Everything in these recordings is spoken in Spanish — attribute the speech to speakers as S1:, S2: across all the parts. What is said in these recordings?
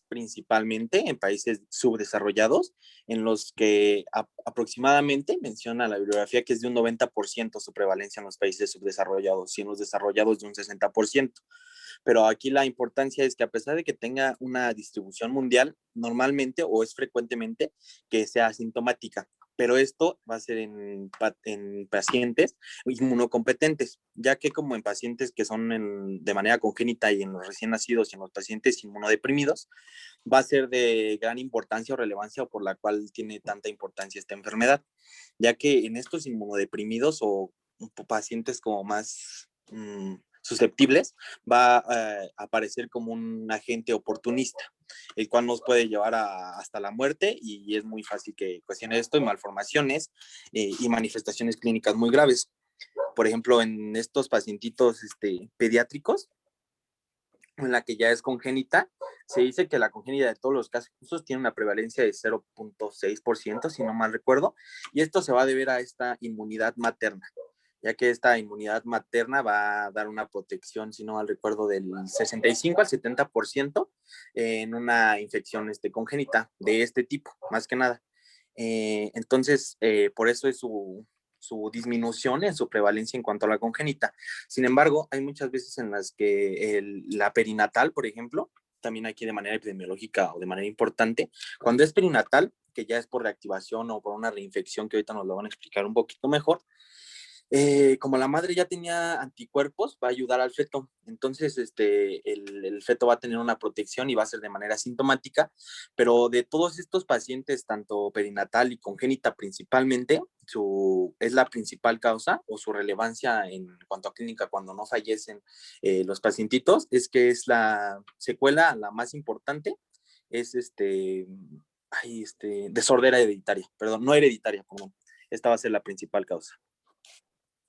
S1: principalmente en países subdesarrollados, en los que aproximadamente menciona la bibliografía que es de un 90% su prevalencia en los países subdesarrollados y en los desarrollados de un 60%. Pero aquí la importancia es que a pesar de que tenga una distribución mundial, normalmente o es frecuentemente que sea asintomática, pero esto va a ser en pacientes inmunocompetentes, ya que como en pacientes que son de manera congénita y en los recién nacidos y en los pacientes inmunodeprimidos, va a ser de gran importancia o relevancia o por la cual tiene tanta importancia esta enfermedad, ya que en estos inmunodeprimidos o pacientes como más susceptibles, va a aparecer como un agente oportunista, el cual nos puede llevar hasta la muerte y es muy fácil que cuestione esto y malformaciones y manifestaciones clínicas muy graves. Por ejemplo, en estos pacientitos pediátricos, en la que ya es congénita, se dice que la congénita de todos los casos tiene una prevalencia de 0.6%, si no mal recuerdo, y esto se va a deber a esta inmunidad materna, ya que esta inmunidad materna va a dar una protección, si no mal recuerdo, del 65 al 70% en una infección congénita de este tipo, más que nada. Entonces, por eso es su disminución en su prevalencia en cuanto a la congénita. Sin embargo, hay muchas veces en las que la perinatal, por ejemplo, también aquí de manera epidemiológica o de manera importante, cuando es perinatal, que ya es por reactivación o por una reinfección que ahorita nos lo van a explicar un poquito mejor, como la madre ya tenía anticuerpos, va a ayudar al feto. Entonces, el feto va a tener una protección y va a ser de manera asintomática, pero de todos estos pacientes, tanto perinatal y congénita principalmente, es la principal causa o su relevancia en cuanto a clínica cuando no fallecen los pacientitos, es que es la secuela, la más importante, es desordera hereditaria, perdón, no hereditaria, perdón. Esta va a ser la principal causa.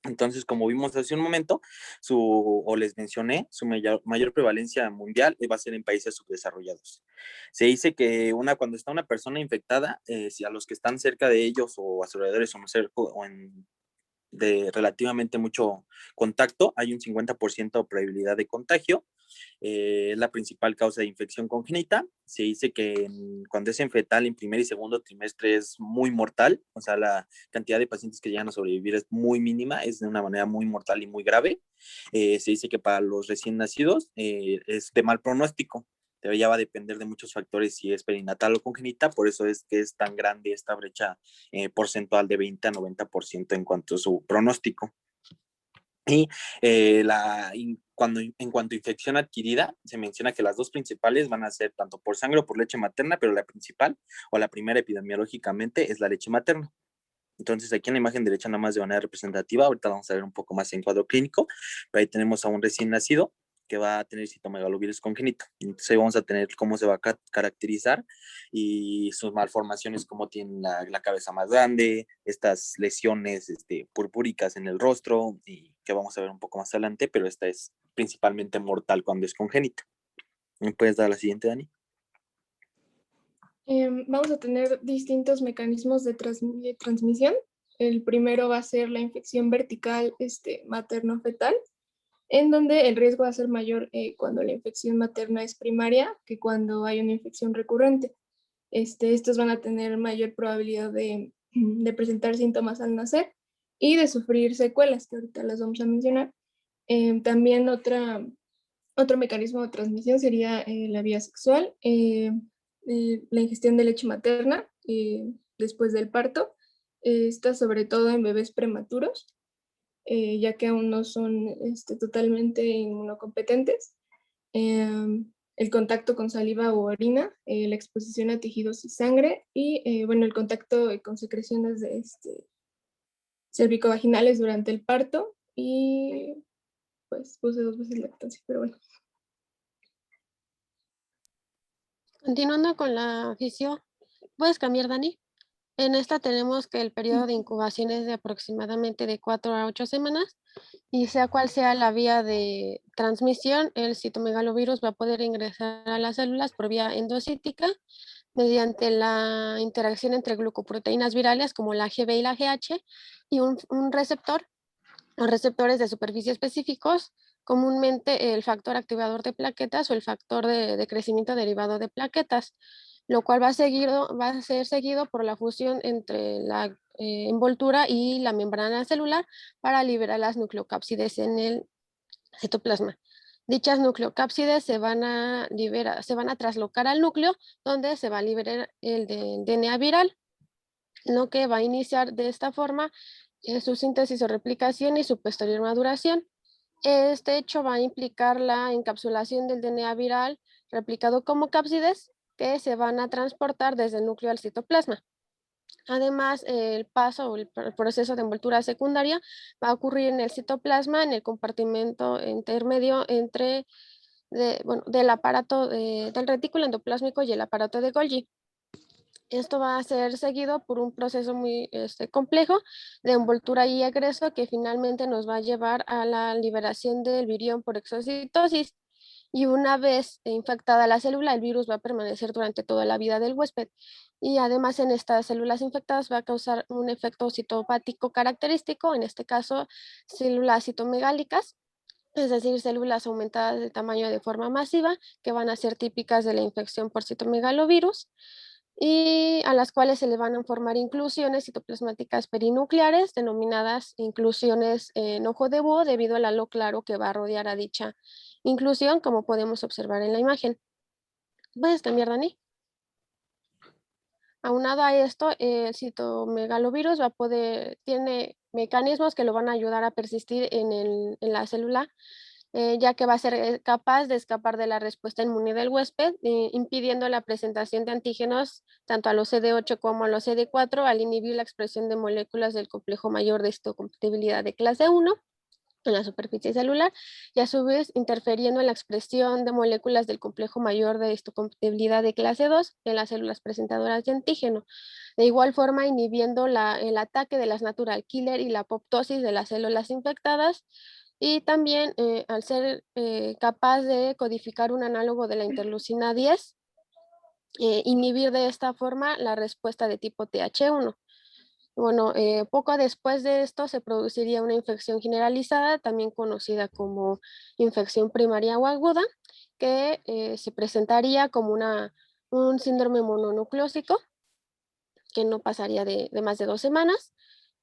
S1: Entonces, como vimos hace un momento, o les mencioné, su mayor prevalencia mundial va a ser en países subdesarrollados. Se dice que cuando está una persona infectada, si a los que están cerca de ellos o a sus alrededores o de relativamente mucho contacto, hay un 50% de probabilidad de contagio. Es la principal causa de infección congénita. Se dice que cuando es en fetal, en primer y segundo trimestre es muy mortal, o sea, la cantidad de pacientes que llegan a sobrevivir es muy mínima, es de una manera muy mortal y muy grave. Se dice que para los recién nacidos es de mal pronóstico, pero ya va a depender de muchos factores si es perinatal o congénita, por eso es que es tan grande esta brecha porcentual de 20 a 90% en cuanto a su pronóstico. Y en cuanto a infección adquirida, se menciona que las dos principales van a ser tanto por sangre o por leche materna, pero la principal o la primera epidemiológicamente es la leche materna. Entonces, aquí en la imagen derecha, nada más de manera representativa, ahorita vamos a ver un poco más en cuadro clínico, pero ahí tenemos a un recién nacido que va a tener citomegalovirus congénito. Entonces, ahí vamos a tener cómo se va a caracterizar y sus malformaciones, como tienen la cabeza más grande, estas lesiones purpúricas en el rostro, y que vamos a ver un poco más adelante, pero esta es principalmente mortal cuando es congénita. ¿Me puedes dar la siguiente, Dani?
S2: Vamos a tener distintos mecanismos de transmisión. El primero va a ser la infección vertical materno-fetal, en donde el riesgo va a ser mayor cuando la infección materna es primaria que cuando hay una infección recurrente. Estos van a tener mayor probabilidad de presentar síntomas al nacer y de sufrir secuelas, que ahorita las vamos a mencionar. También otro mecanismo de transmisión sería la vía sexual, la ingestión de leche materna después del parto. Está sobre todo en bebés prematuros, ya que aún no son totalmente inmunocompetentes. El contacto con saliva o orina, la exposición a tejidos y sangre y bueno, el contacto con secreciones de cervicovaginales durante el parto y pues puse 2 veces lactancia, pero bueno.
S3: Continuando con la fisio, ¿puedes cambiar, Dani? En esta tenemos que el periodo de incubación es de aproximadamente de 4 a 8 semanas y sea cual sea la vía de transmisión, el citomegalovirus va a poder ingresar a las células por vía endocítica mediante la interacción entre glucoproteínas virales como la GB y la GH y un receptor o receptores de superficie específicos comúnmente el factor activador de plaquetas o el factor de crecimiento derivado de plaquetas, lo cual va a ser seguido por la fusión entre la envoltura y la membrana celular para liberar las nucleocápsides en el citoplasma. Dichas nucleocápsides se van a traslocar al núcleo, donde se va a liberar el DNA viral, lo que va a iniciar de esta forma su síntesis o replicación y su posterior maduración. Este hecho va a implicar la encapsulación del DNA viral replicado como cápsides que se van a transportar desde el núcleo al citoplasma. Además, el paso o el proceso de envoltura secundaria va a ocurrir en el citoplasma, en el compartimento intermedio del aparato del retículo endoplásmico y el aparato de Golgi. Esto va a ser seguido por un proceso muy complejo de envoltura y egreso que finalmente nos va a llevar a la liberación del virión por exocitosis. Y una vez infectada la célula, el virus va a permanecer durante toda la vida del huésped. Y además en estas células infectadas va a causar un efecto citopático característico, en este caso células citomegálicas, es decir, células aumentadas de tamaño de forma masiva que van a ser típicas de la infección por citomegalovirus y a las cuales se le van a formar inclusiones citoplasmáticas perinucleares, denominadas inclusiones en ojo de búho, debido al halo claro que va a rodear a dicha inclusión, como podemos observar en la imagen. ¿Puedes cambiar, Dani? Aunado a esto, el citomegalovirus tiene mecanismos que lo van a ayudar a persistir en la célula, ya que va a ser capaz de escapar de la respuesta inmune del huésped, impidiendo la presentación de antígenos tanto a los CD8 como a los CD4 al inhibir la expresión de moléculas del complejo mayor de histocompatibilidad de clase 1 en la superficie celular y a su vez interfiriendo en la expresión de moléculas del complejo mayor de histocompatibilidad de clase 2 en las células presentadoras de antígeno. De igual forma, inhibiendo el ataque de las natural killer y la apoptosis de las células infectadas, y también al ser capaz de codificar un análogo de la interleucina 10, inhibir de esta forma la respuesta de tipo TH1. Bueno, poco después de esto se produciría una infección generalizada, también conocida como infección primaria o aguda, que se presentaría como un síndrome mononucleósico que no pasaría de más de 2 semanas.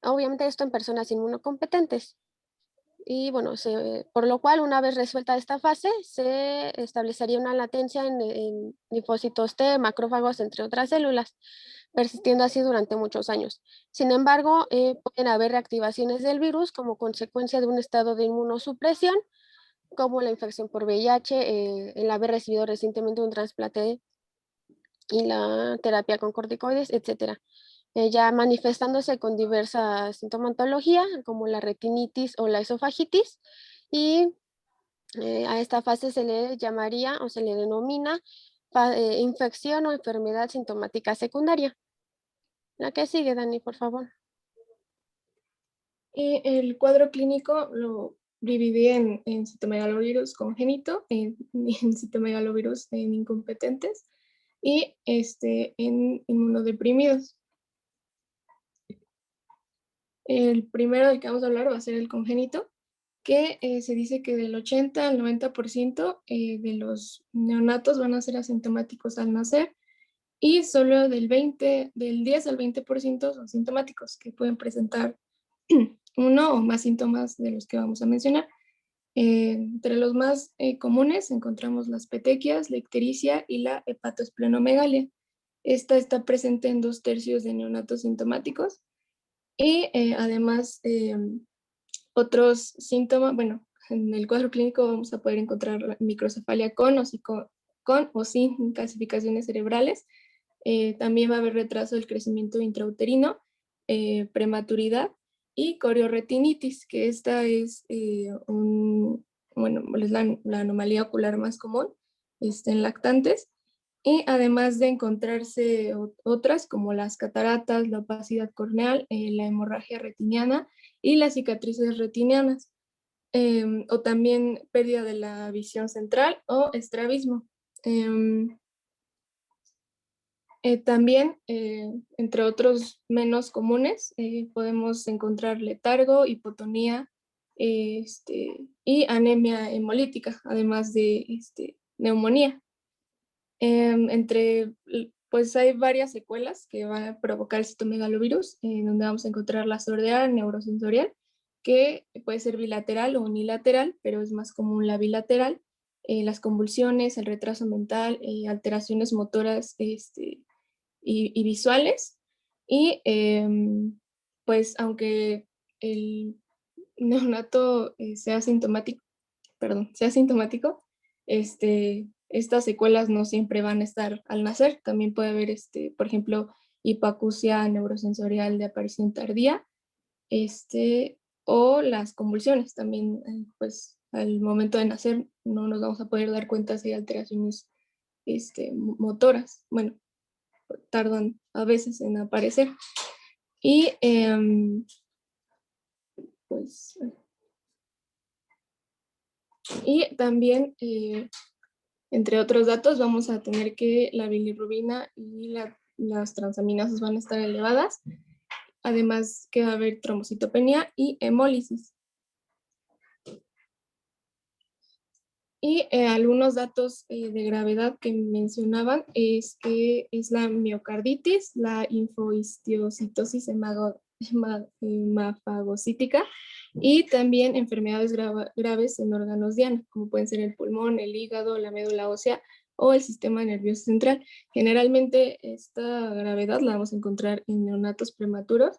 S3: Obviamente esto en personas inmunocompetentes. Y bueno, por lo cual, una vez resuelta esta fase, se establecería una latencia en linfocitos T, macrófagos, entre otras células, persistiendo así durante muchos años. Sin embargo, pueden haber reactivaciones del virus como consecuencia de un estado de inmunosupresión, como la infección por VIH, el haber recibido recientemente un trasplante y la terapia con corticoides, etcétera. Ya manifestándose con diversa sintomatología, como la retinitis o la esofagitis, y a esta fase se le llamaría o se le denomina infección o enfermedad sintomática secundaria. La que sigue, Dani, por favor.
S2: Y el cuadro clínico lo dividí en citomegalovirus congénito, en citomegalovirus en incompetentes y en inmunodeprimidos. El primero del que vamos a hablar va a ser el congénito, que se dice que del 80 al 90% de los neonatos van a ser asintomáticos al nacer y solo del 10 al 20% son sintomáticos, que pueden presentar uno o más síntomas de los que vamos a mencionar. Entre los más comunes encontramos las petequias, la ictericia y la hepatoesplenomegalia. Esta está presente en 2/3 de neonatos sintomáticos y además otros síntomas, bueno, en el cuadro clínico vamos a poder encontrar la microcefalia con o sin calcificaciones cerebrales. También va a haber retraso del crecimiento intrauterino, prematuridad y corioretinitis, que esta es es la anomalía ocular más común en lactantes. Y además de encontrarse otras como las cataratas, la opacidad corneal, la hemorragia retiniana y las cicatrices retinianas, o también pérdida de la visión central o estrabismo. También, entre otros menos comunes, podemos encontrar letargo, hipotonía, y anemia hemolítica, además de neumonía. Pues hay varias secuelas que van a provocar el citomegalovirus, en donde vamos a encontrar la sordera neurosensorial, que puede ser bilateral o unilateral, pero es más común la bilateral, las convulsiones, el retraso mental, alteraciones motoras y visuales. Y pues aunque el neonato sea sintomático, estas secuelas no siempre van a estar al nacer. También puede haber, por ejemplo, hipoacusia neurosensorial de aparición tardía, o las convulsiones. También, pues, al momento de nacer no nos vamos a poder dar cuenta si hay alteraciones motoras. Bueno, tardan a veces en aparecer. Y pues, y también, entre otros datos, vamos a tener que la bilirrubina y las transaminasas van a estar elevadas, además que va a haber trombocitopenia y hemólisis. Y algunos datos de gravedad que mencionaban es que es la miocarditis, la infohistiocitosis hemafagocítica y también enfermedades graves en órganos diana, como pueden ser el pulmón, el hígado, la médula ósea o el sistema nervioso central. Generalmente esta gravedad la vamos a encontrar en neonatos prematuros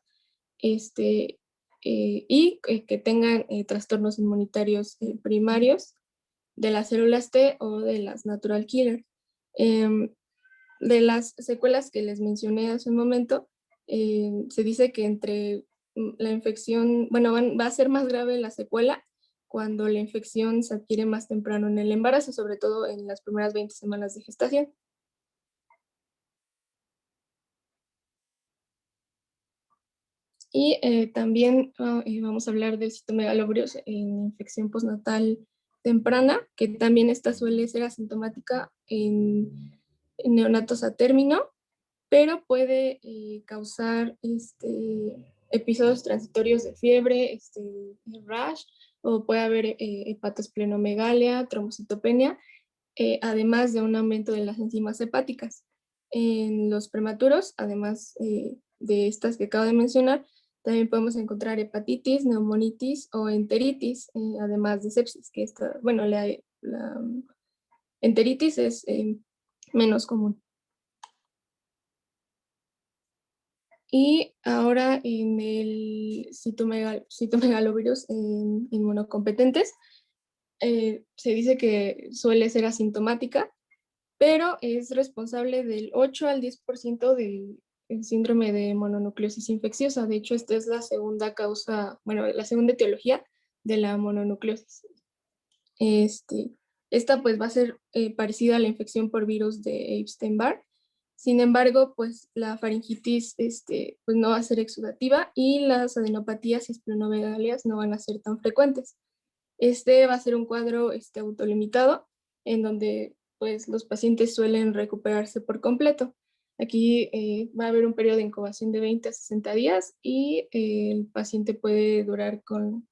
S2: y que tengan trastornos inmunitarios primarios de las células T o de las natural killer. De las secuelas que les mencioné hace un momento, se dice que entre la infección, bueno, va a ser más grave la secuela cuando la infección se adquiere más temprano en el embarazo, sobre todo en las primeras 20 semanas de gestación. Y también vamos a hablar del citomegalovirus en infección postnatal temprana, que también esta suele ser asintomática en neonatos a término, pero puede causar episodios transitorios de fiebre, rash, o puede haber hepatosplenomegalia, trombocitopenia, además de un aumento de las enzimas hepáticas. En los prematuros, además de estas que acabo de mencionar, también podemos encontrar hepatitis, neumonitis o enteritis, además de sepsis, que la enteritis es menos común. Y ahora en el citomegalovirus en inmunocompetentes, se dice que suele ser asintomática, pero es responsable del 8 al 10% del síndrome de mononucleosis infecciosa. De hecho, esta es la segunda causa, bueno, la segunda etiología de la mononucleosis. Esta pues va a ser parecida a la infección por virus de Epstein-Barr. Sin embargo, pues la faringitis pues no va a ser exudativa y las adenopatías y esplenomegalias no van a ser tan frecuentes. Va a ser un cuadro autolimitado, en donde pues los pacientes suelen recuperarse por completo. Aquí va a haber un periodo de incubación de 20 a 60 días y el paciente puede durar con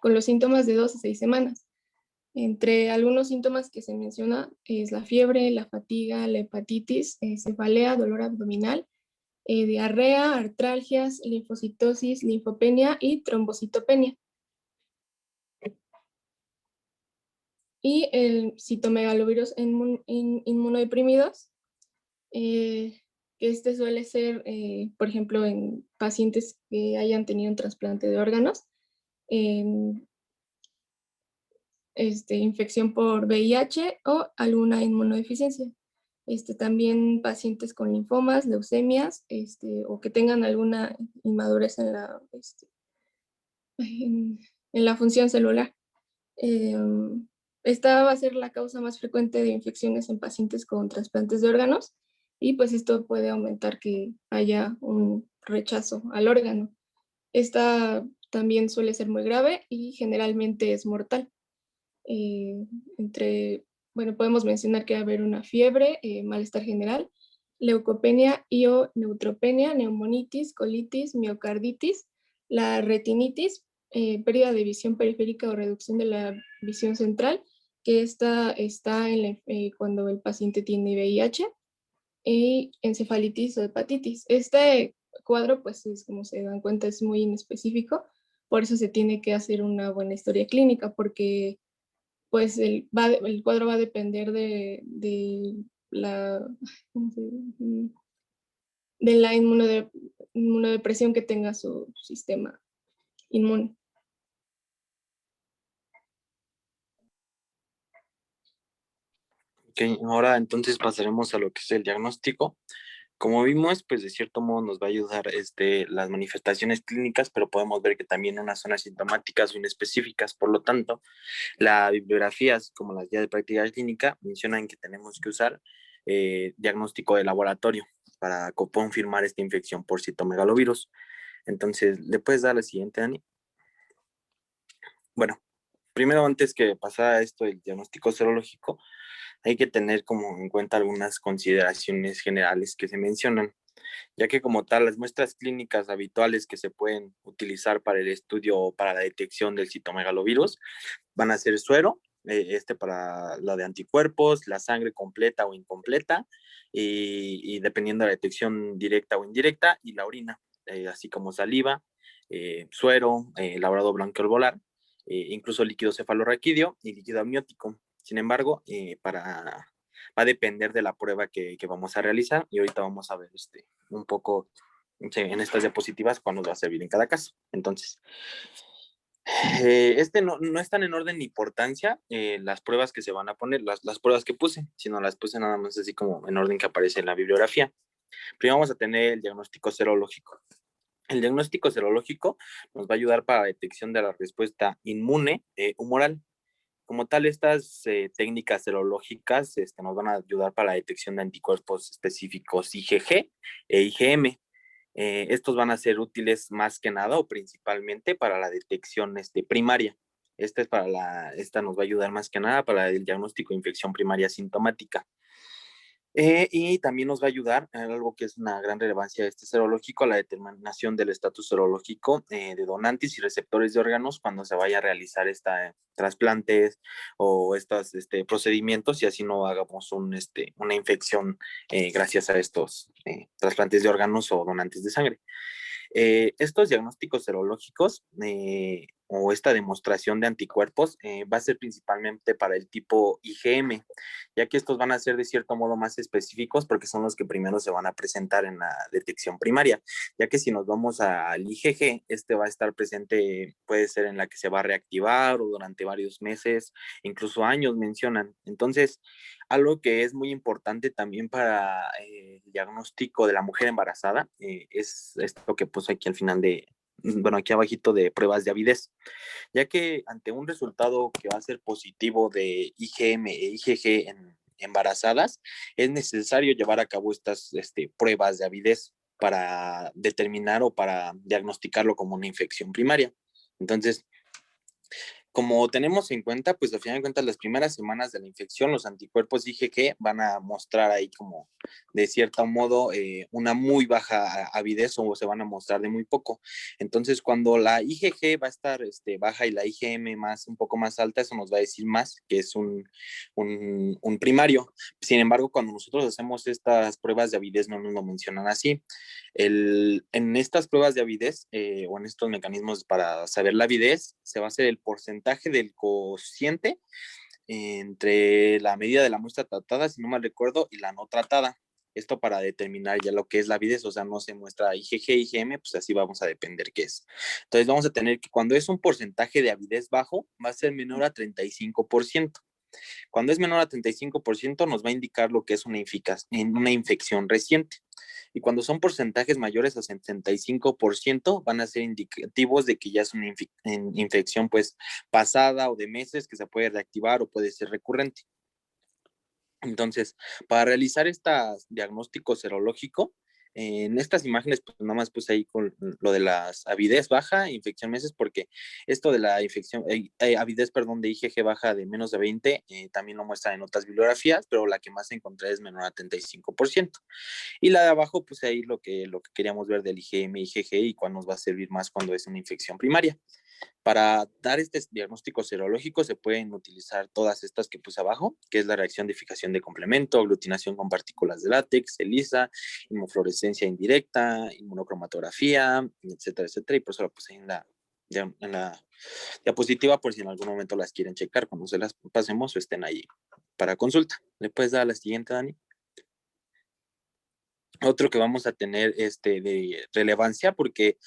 S2: los síntomas de 2 a 6 semanas. Entre algunos síntomas que se menciona es la fiebre, la fatiga, la hepatitis, cefalea, dolor abdominal, diarrea, artralgias, linfocitosis, linfopenia y trombocitopenia. Y el citomegalovirus inmunodeprimidos, que suele ser, por ejemplo, en pacientes que hayan tenido un trasplante de órganos, infección por VIH o alguna inmunodeficiencia. También pacientes con linfomas, leucemias, o que tengan alguna inmadurez en la función celular. Esta va a ser la causa más frecuente de infecciones en pacientes con trasplantes de órganos y pues esto puede aumentar que haya un rechazo al órgano. Esta también suele ser muy grave y generalmente es mortal. Podemos mencionar que va a haber una fiebre, malestar general, leucopenia y o neutropenia, neumonitis, colitis, miocarditis, la retinitis pérdida de visión periférica o reducción de la visión central, que esta está cuando el paciente tiene VIH, y encefalitis o hepatitis. Este cuadro, pues, es, como se dan cuenta, es muy inespecífico, por eso se tiene que hacer una buena historia clínica, porque pues el cuadro va a depender de la, ¿cómo se dice? De la inmunodepresión que tenga su sistema inmune.
S1: Ok, ahora entonces pasaremos a lo que es el diagnóstico. Como vimos, pues de cierto modo nos va a ayudar las manifestaciones clínicas, pero podemos ver que también unas zonas sintomáticas o inespecíficas. Por lo tanto, la bibliografía, así como las guías de práctica clínica, mencionan que tenemos que usar diagnóstico de laboratorio para confirmar esta infección por citomegalovirus. Entonces, ¿le puedes dar la siguiente, Dani? Bueno, primero antes que pasar a esto del diagnóstico serológico, hay que tener como en cuenta algunas consideraciones generales que se mencionan, ya que como tal las muestras clínicas habituales que se pueden utilizar para el estudio o para la detección del citomegalovirus van a ser suero, para la de anticuerpos, la sangre completa o incompleta, y dependiendo de la detección directa o indirecta, y la orina, así como saliva, suero, labrado blanqueovolar, incluso líquido cefalorraquídeo y líquido amniótico. Sin embargo, va a depender de la prueba que vamos a realizar, y ahorita vamos a ver un poco en estas diapositivas cuál nos va a servir en cada caso. Entonces, no están en orden de importancia las pruebas que se van a poner, las pruebas que puse, sino las puse nada más así como en orden que aparece en la bibliografía. Primero vamos a tener el diagnóstico serológico. El diagnóstico serológico nos va a ayudar para la detección de la respuesta inmune humoral. Como tal, estas técnicas serológicas nos van a ayudar para la detección de anticuerpos específicos IgG e IgM. Estos van a ser útiles más que nada o principalmente para la detección primaria. Esta nos va a ayudar más que nada para el diagnóstico de infección primaria sintomática. Y también nos va a ayudar en algo que es una gran relevancia de este serológico, a la determinación del estatus serológico de donantes y receptores de órganos cuando se vaya a realizar trasplantes o estos procedimientos, y así no hagamos una infección gracias a estos trasplantes de órganos o donantes de sangre. Estos diagnósticos serológicos o esta demostración de anticuerpos va a ser principalmente para el tipo IgM, ya que estos van a ser de cierto modo más específicos porque son los que primero se van a presentar en la detección primaria, ya que si nos vamos al IgG, va a estar presente, puede ser en la que se va a reactivar o durante varios meses, incluso años mencionan. Entonces, algo que es muy importante también para el diagnóstico de la mujer embarazada es esto que puse aquí al final aquí abajito de pruebas de avidez, ya que ante un resultado que va a ser positivo de IgM e IgG en embarazadas, es necesario llevar a cabo estas pruebas de avidez para determinar o para diagnosticarlo como una infección primaria. Entonces, como tenemos en cuenta, pues al final de cuentas, las primeras semanas de la infección, los anticuerpos IgG van a mostrar ahí como, de cierto modo, una muy baja avidez, o se van a mostrar de muy poco. Entonces, cuando la IgG va a estar baja y la IgM un poco más alta, eso nos va a decir más que es un primario. Sin embargo, cuando nosotros hacemos estas pruebas de avidez, no nos lo mencionan así. En estas pruebas de avidez o en estos mecanismos para saber la avidez, se va a hacer el porcentaje del cociente entre la medida de la muestra tratada, si no mal recuerdo, y la no tratada. Esto para determinar ya lo que es la avidez, o sea, no se muestra IgG, IgM, pues así vamos a depender qué es. Entonces vamos a tener que cuando es un porcentaje de avidez bajo, va a ser menor a 35%. Cuando es menor a 35%, nos va a indicar lo que es una infección reciente. Y cuando son porcentajes mayores a 75%, van a ser indicativos de que ya es una infección pues pasada o de meses, que se puede reactivar o puede ser recurrente. Entonces, para realizar este diagnóstico serológico, en estas imágenes, pues nada más puse ahí con lo de las avidez baja, infección meses, porque esto de la infección, avidez, perdón, de IgG baja de menos de 20, también lo muestran en otras bibliografías, pero la que más encontré es menor a 35%. Y la de abajo, pues ahí lo que queríamos ver del IgM, IgG y cuál nos va a servir más cuando es una infección primaria. Para dar este diagnóstico serológico se pueden utilizar todas estas que puse abajo, que es la reacción de fijación de complemento, aglutinación con partículas de látex, ELISA, inmunofluorescencia indirecta, inmunocromatografía, etcétera, etcétera. Y por eso la puse en la diapositiva por si en algún momento las quieren checar cuando se las pasemos o estén ahí para consulta. ¿Le puedes dar a la siguiente, Dani? Otro que vamos a tener de relevancia porque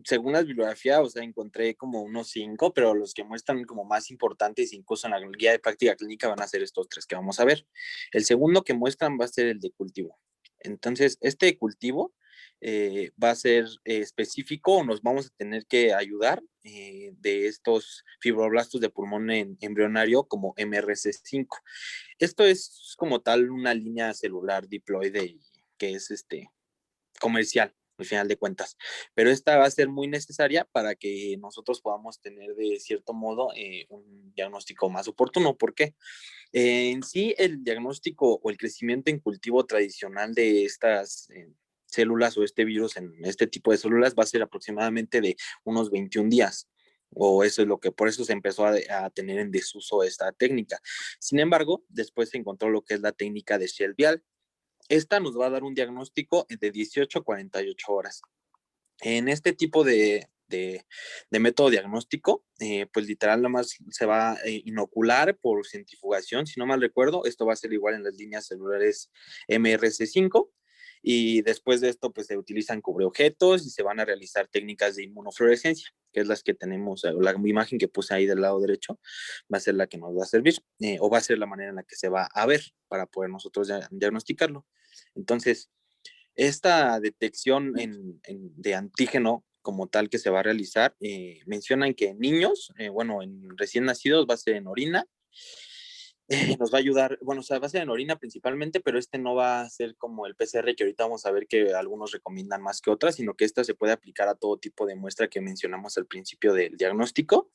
S1: según la bibliografía, o sea, encontré como unos 5, pero los que muestran como más importantes, incluso en la guía de práctica clínica, van a ser estos 3 que vamos a ver. El segundo que muestran va a ser el de cultivo. Entonces, este de cultivo va a ser específico, o nos vamos a tener que ayudar de estos fibroblastos de pulmón embrionario como MRC5. Esto es como tal una línea celular diploide que es comercial al final de cuentas, pero esta va a ser muy necesaria para que nosotros podamos tener de cierto modo un diagnóstico más oportuno. ¿Por qué? En sí, el diagnóstico o el crecimiento en cultivo tradicional de estas células o este virus en este tipo de células va a ser aproximadamente de unos 21 días. O eso es lo que por eso se empezó a tener en desuso esta técnica. Sin embargo, después se encontró lo que es la técnica de Shell-Vial. Esta nos va a dar un diagnóstico de 18 a 48 horas. En este tipo de método diagnóstico, pues literal nada más se va a inocular por centrifugación, si no mal recuerdo. Esto va a ser igual en las líneas celulares MRC5. Y después de esto, pues se utilizan cubreobjetos y se van a realizar técnicas de inmunofluorescencia, que es las que tenemos, la imagen que puse ahí del lado derecho, va a ser la que nos va a servir, o va a ser la manera en la que se va a ver para poder nosotros diagnosticarlo. Entonces, esta detección de antígeno como tal que se va a realizar, mencionan que en niños, bueno, en recién nacidos va a ser en orina, nos va a ayudar, bueno, o sea, va a ser en orina principalmente, pero no va a ser como el PCR que ahorita vamos a ver que algunos recomiendan más que otras, sino que esta se puede aplicar a todo tipo de muestra que mencionamos al principio del diagnóstico.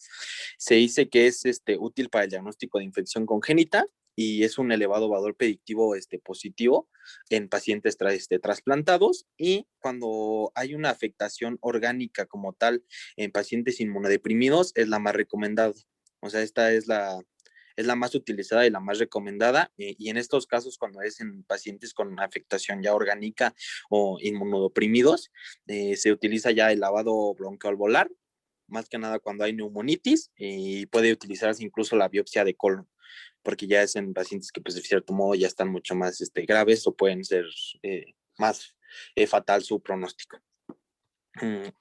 S1: Se dice que es útil para el diagnóstico de infección congénita y es un elevado valor predictivo positivo en pacientes trasplantados, y cuando hay una afectación orgánica como tal en pacientes inmunodeprimidos es la más recomendada. O sea, esta es la más utilizada y la más recomendada, y en estos casos cuando es en pacientes con afectación ya orgánica o inmunodeprimidos, se utiliza ya el lavado broncoalveolar, más que nada cuando hay neumonitis, y puede utilizarse incluso la biopsia de colon, porque ya es en pacientes que pues de cierto modo ya están mucho más graves o pueden ser más fatal su pronóstico.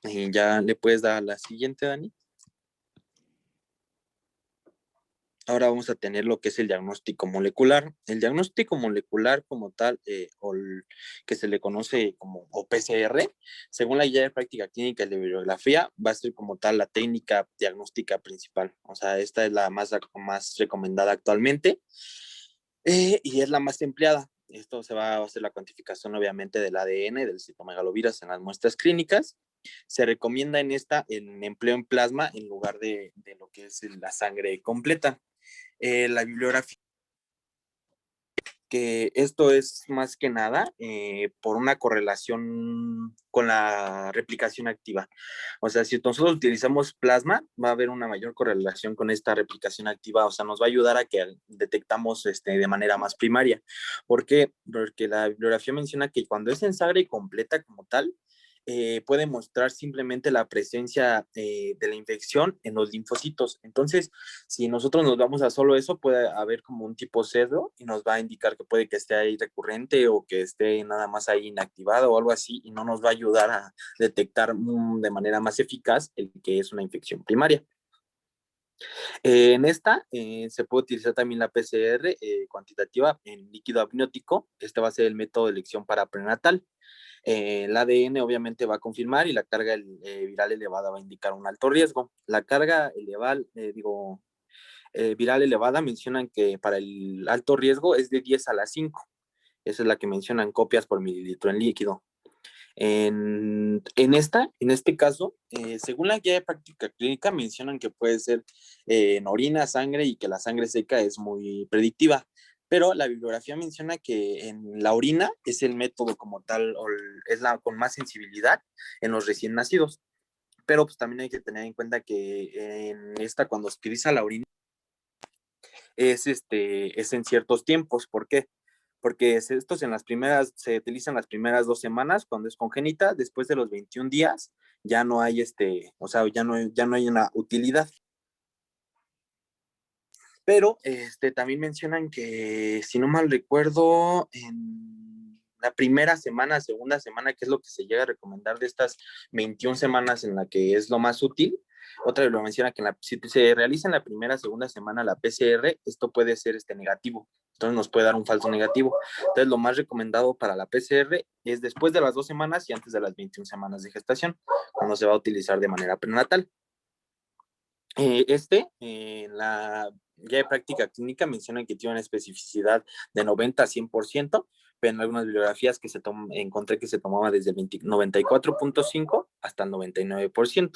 S1: Y ya le puedes dar a la siguiente, Dani. Ahora vamos a tener lo que es el diagnóstico molecular. El diagnóstico molecular como tal, que se le conoce como o PCR, según la guía de práctica clínica y de bibliografía, va a ser como tal la técnica diagnóstica principal. O sea, esta es la más recomendada actualmente, y es la más empleada. Esto se va a hacer la cuantificación obviamente del ADN, del citomegalovirus en las muestras clínicas. Se recomienda en esta el empleo en plasma en lugar de lo que es la sangre completa. La bibliografía, que esto es más que nada por una correlación con la replicación activa. O sea, si nosotros utilizamos plasma, va a haber una mayor correlación con esta replicación activa. O sea, nos va a ayudar a que detectamos de manera más primaria. ¿Por qué? Porque la bibliografía menciona que cuando es en sangre completa como tal, puede mostrar simplemente la presencia de la infección en los linfocitos. Entonces, si nosotros nos vamos a solo eso, puede haber como un tipo sesgo y nos va a indicar que puede que esté ahí recurrente o que esté nada más ahí inactivado o algo así, y no nos va a ayudar a detectar de manera más eficaz el que es una infección primaria. En esta se puede utilizar también la PCR cuantitativa en líquido amniótico. Este va a ser el método de elección para prenatal. El ADN obviamente va a confirmar y la carga viral elevada va a indicar un alto riesgo. La carga viral elevada mencionan que para el alto riesgo es de 10 a la 5. Esa es la que mencionan copias por mililitro en líquido. En este caso, según la guía de práctica clínica, mencionan que puede ser en orina, sangre, y que la sangre seca es muy predictiva. Pero la bibliografía menciona que en la orina es el método como tal, o es la con más sensibilidad en los recién nacidos. pero pues también hay que tener en cuenta que en esta, cuando se utiliza la orina, es en ciertos tiempos. ¿Por qué? Porque estos se utilizan las primeras 2 semanas cuando es congénita. Después de los 21 días ya no hay o sea, ya no hay una utilidad. Pero también mencionan que, si no mal recuerdo, en la primera semana, segunda semana, que es lo que se llega a recomendar de estas 21 semanas en la que es lo más útil, otra vez lo menciona que si se realiza en la primera, segunda semana la PCR, esto puede ser negativo. Entonces nos puede dar un falso negativo. Entonces lo más recomendado para la PCR es después de las 2 semanas y antes de las 21 semanas de gestación, cuando se va a utilizar de manera prenatal. La guía de práctica clínica menciona que tiene una especificidad de 90 a 100%, pero en algunas bibliografías que encontré que se tomaba desde el 94.5 hasta el 99%.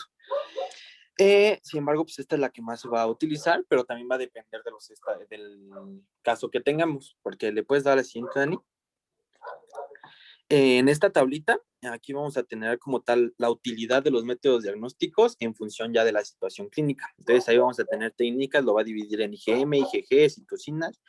S1: Sin embargo, pues esta es la que más se va a utilizar, pero también va a depender del caso que tengamos, porque le puedes dar la siguiente, Dani. En esta tablita, aquí vamos a tener como tal la utilidad de los métodos diagnósticos en función ya de la situación clínica. Entonces ahí vamos a tener técnicas, lo va a dividir en IgM, IgG, citocinas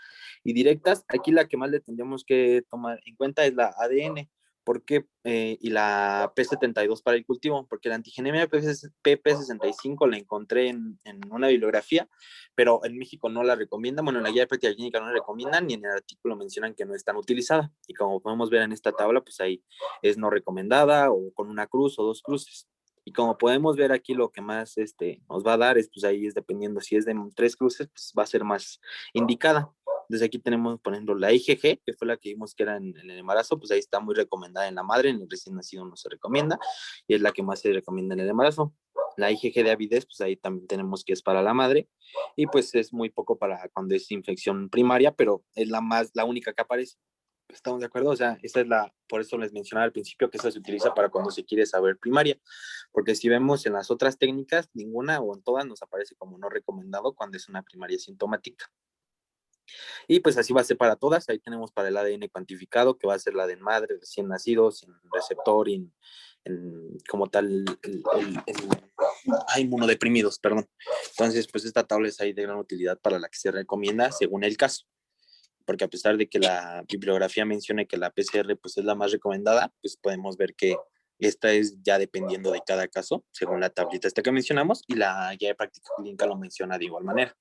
S1: y directas. Aquí la que más le tendríamos que tomar en cuenta es la ADN. ¿Por qué? Y la P72 para el cultivo, porque la antigenemia PP65 la encontré en una bibliografía, pero en México no la recomiendan. Bueno, en la guía de práctica clínica no la recomiendan, y en el artículo mencionan que no es tan utilizada. Y como podemos ver en esta tabla, pues ahí es no recomendada, o con una cruz o 2 cruces. Y como podemos ver aquí, lo que más nos va a dar es, pues ahí es dependiendo, si es de 3 cruces, pues va a ser más indicada. Desde aquí tenemos, por ejemplo, la IgG, que fue la que vimos que era en el embarazo, pues ahí está muy recomendada en la madre. En el recién nacido no se recomienda, y es la que más se recomienda en el embarazo. La IgG de avidez, pues ahí también tenemos que es para la madre, y pues es muy poco para cuando es infección primaria, pero es la única que aparece. ¿Estamos de acuerdo? O sea, por eso les mencionaba al principio que esa se utiliza para cuando se quiere saber primaria, porque si vemos en las otras técnicas, ninguna o en todas nos aparece como no recomendado cuando es una primaria sintomática. Y pues así va a ser para todas. Ahí tenemos para el ADN cuantificado, que va a ser la de madre, recién nacido, sin receptor, y como tal, inmunodeprimidos, perdón. Entonces, pues esta tabla es ahí de gran utilidad para la que se recomienda según el caso, porque a pesar de que la bibliografía mencione que la PCR pues es la más recomendada, pues podemos ver que esta es ya dependiendo de cada caso, según la tablita esta que mencionamos, y la guía de práctica clínica lo menciona de igual manera.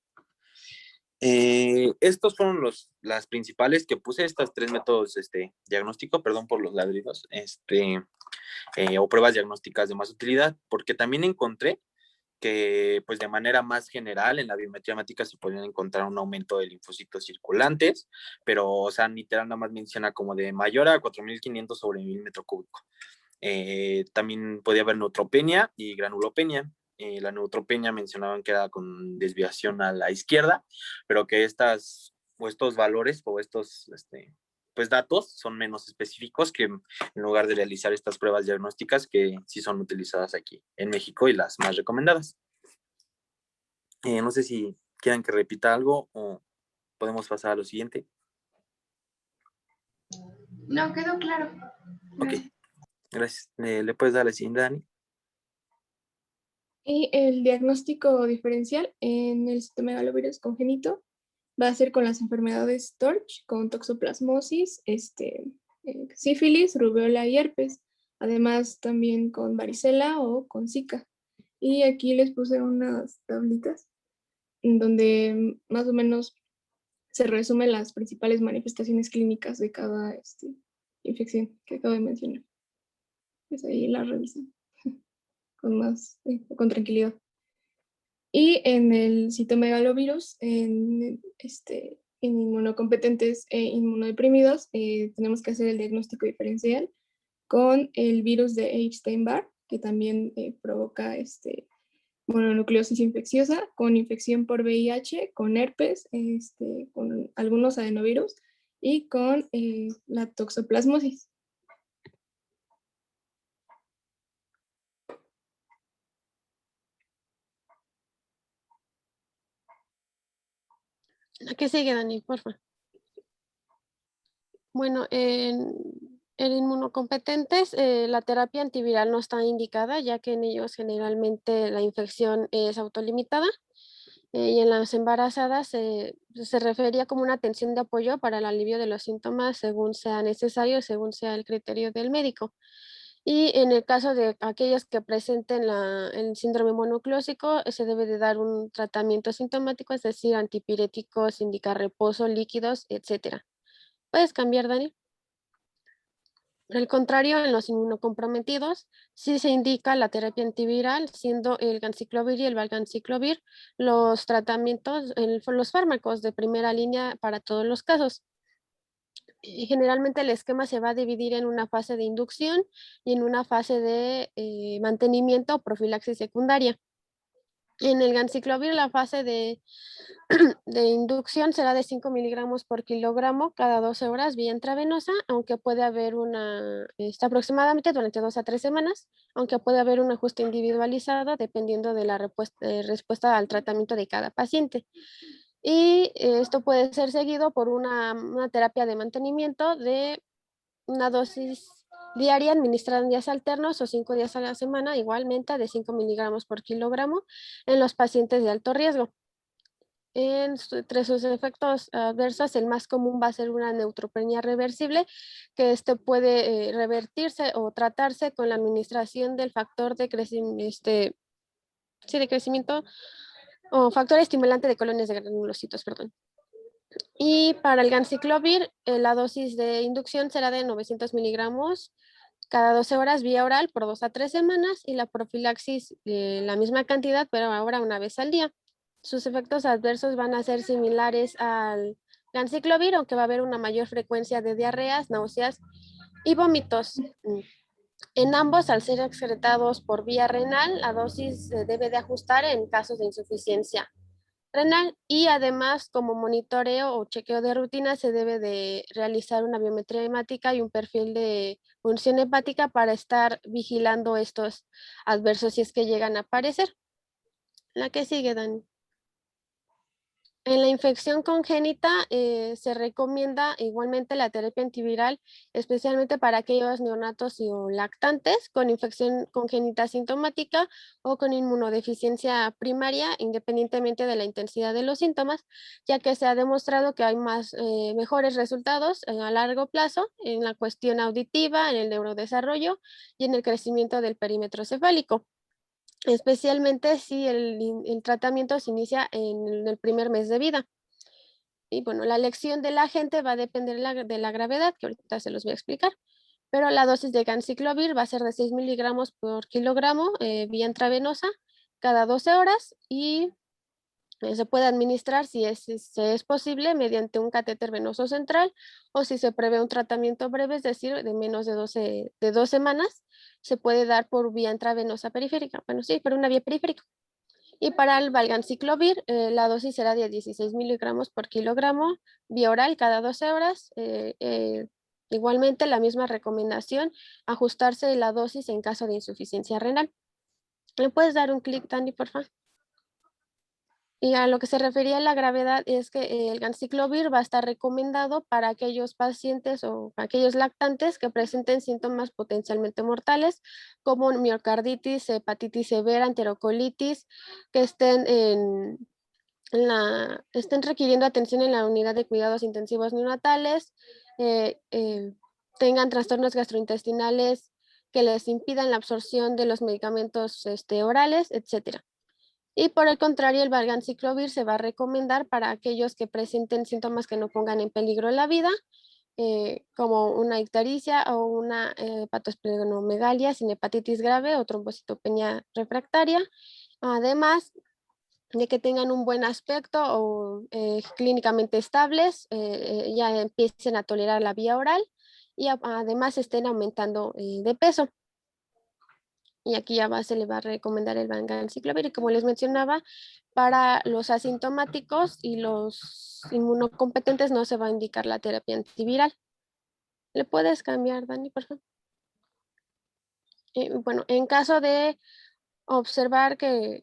S1: Estos fueron las principales que puse, estas 3 métodos diagnóstico, perdón por los ladridos, o pruebas diagnósticas de más utilidad, porque también encontré que pues de manera más general en la biometría hemática se podían encontrar un aumento de linfocitos circulantes, pero o sea, literal nada más menciona como de mayor a 4.500 sobre 1.000 metro cúbico. También podía haber neutropenia y granulopenia. La neutropenia mencionaban que era con desviación a la izquierda, pero que estos valores o estos pues datos son menos específicos, que en lugar de realizar estas pruebas diagnósticas que sí son utilizadas aquí en México y las más recomendadas. No sé si quieran que repita algo o podemos pasar a lo siguiente.
S2: No, quedó claro.
S1: Ok, gracias. ¿Le puedes dar la siguiente, Dani?
S2: Y el diagnóstico diferencial en el citomegalovirus congénito va a ser con las enfermedades TORCH, con toxoplasmosis, sífilis, rubiola y herpes, además también con varicela o con Zika. Y aquí les puse unas tablitas en donde más o menos se resumen las principales manifestaciones clínicas de cada infección que acabo de mencionar. Pues ahí la revisan con tranquilidad. Y en el citomegalovirus, en inmunocompetentes e inmunodeprimidos, tenemos que hacer el diagnóstico diferencial con el virus de Epstein-Barr, que también provoca mononucleosis infecciosa, con infección por VIH, con herpes, con algunos adenovirus y con la toxoplasmosis.
S3: ¿A qué sigue, Dani? Por favor. Bueno, En inmunocompetentes, la terapia antiviral no está indicada, ya que en ellos generalmente la infección es autolimitada. Y en las embarazadas se refería como una atención de apoyo para el alivio de los síntomas según sea necesario, según sea el criterio del médico. Y en el caso de aquellas que presenten el síndrome mononucleósico, se debe de dar un tratamiento sintomático, es decir, antipiréticos, indicar reposo, líquidos, etcétera. ¿Puedes cambiar, Dani? Por el contrario, en los inmunocomprometidos sí se indica la terapia antiviral, siendo el ganciclovir y el valganciclovir los tratamientos, los fármacos de primera línea para todos los casos. Y generalmente el esquema se va a dividir en una fase de inducción y en una fase de mantenimiento o profilaxis secundaria. En el ganciclovir la fase de inducción será de 5 miligramos por kilogramo cada 12 horas vía intravenosa, aunque puede haber está aproximadamente durante 2 a 3 semanas, aunque puede haber un ajuste individualizado dependiendo de la respuesta al tratamiento de cada paciente. Y esto puede ser seguido por una terapia de mantenimiento de una dosis diaria administrada en días alternos o 5 días a la semana, igualmente de 5 miligramos por kilogramo en los pacientes de alto riesgo. Entre sus efectos adversos, el más común va a ser una neutropenia reversible, que puede revertirse o tratarse con la administración del factor de crecimiento, de crecimiento o factor estimulante de colonias de granulocitos, perdón. Y para el ganciclovir, la dosis de inducción será de 900 miligramos cada 12 horas vía oral por 2 a 3 semanas y la profilaxis la misma cantidad, pero ahora una vez al día. Sus efectos adversos van a ser similares al ganciclovir, aunque va a haber una mayor frecuencia de diarreas, náuseas y vómitos. En ambos, al ser excretados por vía renal, la dosis se debe de ajustar en casos de insuficiencia renal y además como monitoreo o chequeo de rutina se debe de realizar una biometría hemática y un perfil de función hepática para estar vigilando estos adversos si es que llegan a aparecer. La que sigue, Dani. En la infección congénita se recomienda igualmente la terapia antiviral, especialmente para aquellos neonatos y o lactantes con infección congénita sintomática o con inmunodeficiencia primaria, independientemente de la intensidad de los síntomas, ya que se ha demostrado que hay mejores resultados a largo plazo en la cuestión auditiva, en el neurodesarrollo y en el crecimiento del perímetro cefálico, especialmente si el tratamiento se inicia en el primer mes de vida. Y bueno, la elección de la gente va a depender de la gravedad, que ahorita se los voy a explicar, pero la dosis de ganciclovir va a ser de 6 miligramos por kilogramo vía intravenosa cada 12 horas y se puede administrar si es posible mediante un catéter venoso central o si se prevé un tratamiento breve, es decir, de menos de 2 semanas, se puede dar por vía intravenosa periférica. Bueno, sí, por una vía periférica. Y para el valganciclovir, la dosis será de 16 miligramos por kilogramo vía oral cada 12 horas. Igualmente, la misma recomendación, ajustarse la dosis en caso de insuficiencia renal. ¿Me puedes dar un clic, Dani, por favor? Y a lo que se refería a la gravedad es que el ganciclovir va a estar recomendado para aquellos pacientes o aquellos lactantes que presenten síntomas potencialmente mortales como miocarditis, hepatitis severa, enterocolitis, que estén requiriendo atención en la unidad de cuidados intensivos neonatales, eh, eh, tengan trastornos gastrointestinales que les impidan la absorción de los medicamentos orales, etcétera. Y por el contrario, el valganciclovir se va a recomendar para aquellos que presenten síntomas que no pongan en peligro la vida, como una ictericia o una hepatosplenomegalia sin hepatitis grave o trombocitopenia refractaria, además de que tengan un buen aspecto o clínicamente estables, ya empiecen a tolerar la vía oral y además estén aumentando de peso. Y aquí ya se le va a recomendar el valganciclovir. Y como les mencionaba, para los asintomáticos y los inmunocompetentes no se va a indicar la terapia antiviral. ¿Le puedes cambiar, Dani, por favor? Bueno, en caso de observar que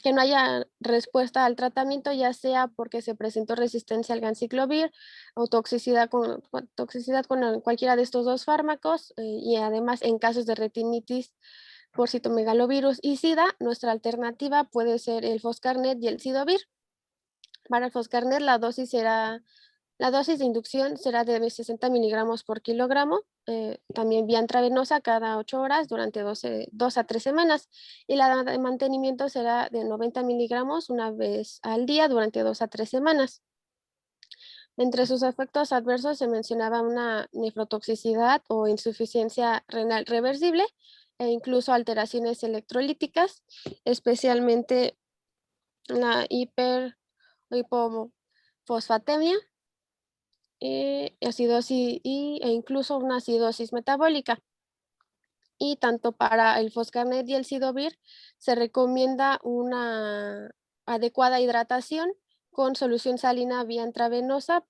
S3: que no haya respuesta al tratamiento, ya sea porque se presentó resistencia al ganciclovir o toxicidad con cualquiera de estos dos fármacos, y además en casos de retinitis por citomegalovirus y SIDA, nuestra alternativa puede ser el Foscarnet y el Cidovir. Para el Foscarnet la dosis de inducción será de 60 miligramos por kilogramo, también vía intravenosa cada 8 horas durante 2 a 3 semanas. Y la de mantenimiento será de 90 miligramos una vez al día durante 2 a 3 semanas. Entre sus efectos adversos se mencionaba una nefrotoxicidad o insuficiencia renal reversible e incluso alteraciones electrolíticas, especialmente la hipofosfatemia, acidosis e incluso una acidosis metabólica. Y tanto para el Foscarnet y el Cidovir se recomienda una adecuada hidratación con solución salina vía intravenosa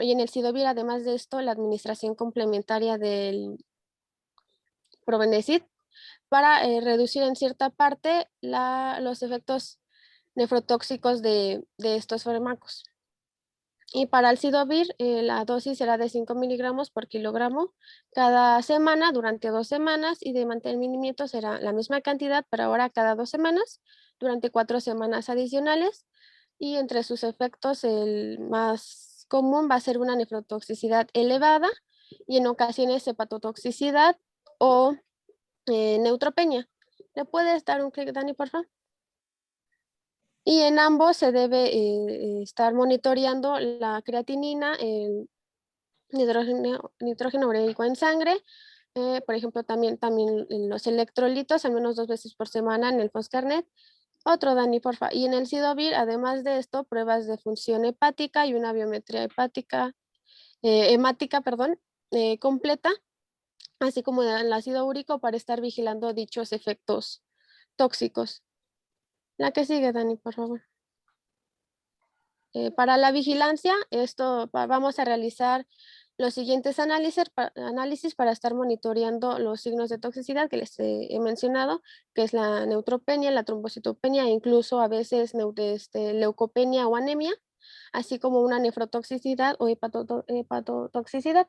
S3: y en el Cidovir, además de esto, la administración complementaria del Probenecid para reducir en cierta parte los efectos nefrotóxicos de estos fármacos. Y para el Cidovir, la dosis será de 5 miligramos por kilogramo cada semana durante 2 semanas, y de mantenimiento será la misma cantidad, pero ahora cada 2 semanas durante 4 semanas adicionales. Y entre sus efectos, el más común va a ser una nefrotoxicidad elevada y en ocasiones hepatotoxicidad o neutropenia. ¿Le puedes dar un clic, Dani, por favor? Y en ambos se debe estar monitoreando la creatinina, el nitrógeno ureico en sangre, por ejemplo, también los electrolitos, al menos 2 veces por semana en el Foscarnet. Otro, Dani, porfa. Y en el Cidovir, además de esto, pruebas de función hepática y una biometría hemática, completa, así como el ácido úrico para estar vigilando dichos efectos tóxicos. La que sigue, Dani, por favor. Para la vigilancia, vamos a realizar los siguientes análisis para estar monitoreando los signos de toxicidad que les he mencionado, que es la neutropenia, la trombocitopenia e incluso a veces leucopenia o anemia, así como una nefrotoxicidad o hepatotoxicidad,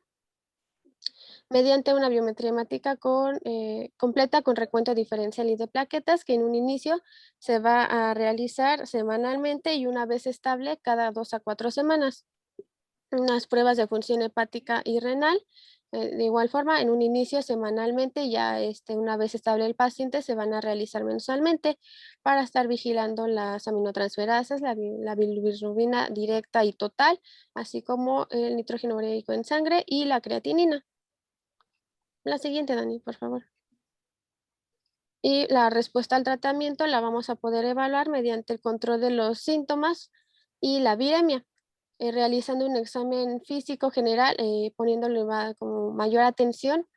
S3: mediante una biometría hemática completa con recuento diferencial y de plaquetas, que en un inicio se va a realizar semanalmente y una vez estable cada 2 a 4 semanas. Unas pruebas de función hepática y renal, de igual forma, en un inicio semanalmente, ya una vez estable el paciente, se van a realizar mensualmente para estar vigilando las aminotransferasas, la bilirrubina directa y total, así como el nitrógeno ureico en sangre y la creatinina. La siguiente, Dani, por favor. Y la respuesta al tratamiento la vamos a poder evaluar mediante el control de los síntomas y la viremia, realizando un examen físico general, poniéndole como mayor atención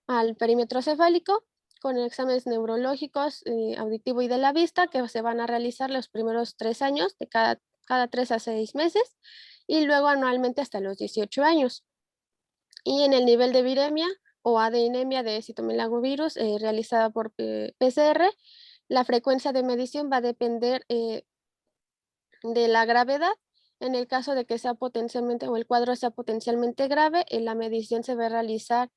S3: al perímetro cefálico, con exámenes neurológicos, auditivo y de la vista, que se van a realizar los primeros 3 años, de cada 3 a 6 meses, y luego anualmente hasta los 18 años. Y en el nivel de viremia o adenemia de citomegalovirus realizada por PCR, la frecuencia de medición va a depender de la gravedad. En el caso de que sea potencialmente o el cuadro sea potencialmente grave, la medición se va a realizar